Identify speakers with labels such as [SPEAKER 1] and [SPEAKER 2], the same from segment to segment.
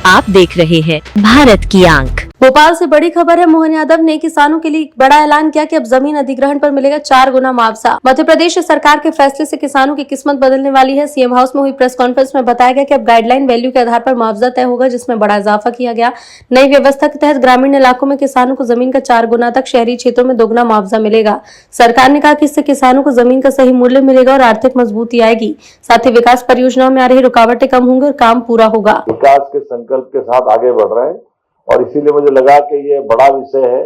[SPEAKER 1] आप देख रहे हैं भारत की आंख।
[SPEAKER 2] भोपाल से बड़ी खबर है। मोहन यादव ने किसानों के लिए एक बड़ा ऐलान किया कि अब जमीन अधिग्रहण पर मिलेगा 4 गुना मुआवजा। मध्य प्रदेश सरकार के फैसले से किसानों की किस्मत बदलने वाली है। सीएम हाउस में हुई प्रेस कॉन्फ्रेंस में बताया गया कि अब गाइडलाइन वैल्यू के आधार पर मुआवजा तय होगा, जिसमें बड़ा इजाफा किया गया। नई व्यवस्था के तहत ग्रामीण इलाकों में किसानों को जमीन का 4 गुना तक, शहरी क्षेत्रों में 2 गुना मुआवजा मिलेगा। सरकार ने कहा कि इससे किसानों को जमीन का सही मूल्य मिलेगा और आर्थिक मजबूती आएगी। साथ ही विकास परियोजनाओं में आ रही रुकावटें कम होंगी और काम पूरा होगा।
[SPEAKER 3] विकास के संकल्प के साथ आगे बढ़ रहे हैं और इसीलिए मुझे लगा कि ये बड़ा विषय है।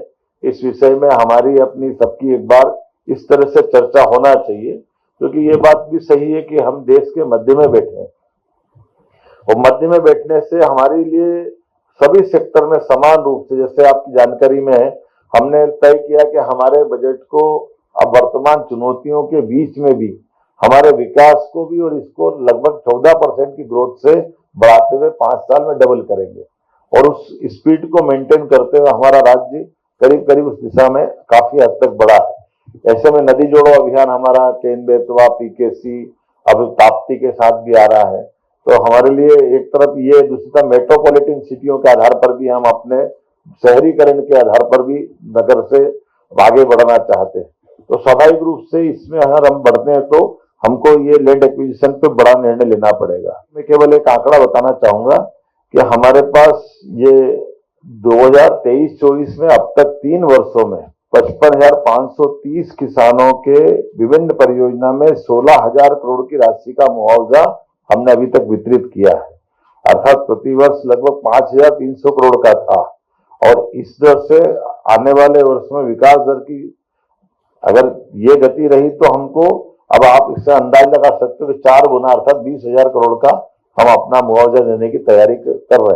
[SPEAKER 3] इस विषय में हमारी अपनी सबकी एक बार इस तरह से चर्चा होना चाहिए, क्योंकि ये बात भी सही है कि हम देश के मध्य में बैठे हैं और मध्य में बैठने से हमारे लिए सभी सेक्टर में समान रूप से, जैसे आपकी जानकारी में है, हमने तय किया कि हमारे बजट को अब वर्तमान चुनौतियों के बीच में भी हमारे विकास को भी और इसको लगभग 14% की ग्रोथ से बढ़ाते हुए 5 साल में डबल करेंगे और उस स्पीड को मेंटेन करते हुए हमारा राज्य करीब करीब उस दिशा में काफी हद तक बढ़ा है। ऐसे में नदी जोड़ो अभियान हमारा केन बेतवा पीकेसी अब ताप्ती के साथ भी आ रहा है, तो हमारे लिए एक तरफ ये, दूसरी तरफ मेट्रोपॉलिटन सिटियों के आधार पर भी हम अपने शहरीकरण के आधार पर भी नगर से आगे बढ़ना चाहते हैं। तो स्वाभाविक रूप से इसमें अगर हम बढ़ते हैं तो हमको ये लैंड एक्विजिशन पे बड़ा निर्णय लेना पड़ेगा। मैं केवल एक आंकड़ा बताना चाहूंगा कि हमारे पास ये 2023-24 में अब तक 3 वर्षों में 55,530 किसानों के विभिन्न परियोजना में 16,000 करोड़ की राशि का मुआवजा हमने अभी तक वितरित किया है। अर्थात प्रतिवर्ष लगभग 5,300 करोड़ का था और इस दर से आने वाले वर्ष में विकास दर की अगर ये गति रही तो हमको, अब आप इससे अंदाज लगा सकते हो कि 4 गुना अर्थात 20,000 करोड़ का हम अपना मुआवजा देने की तैयारी कर रहे हैं।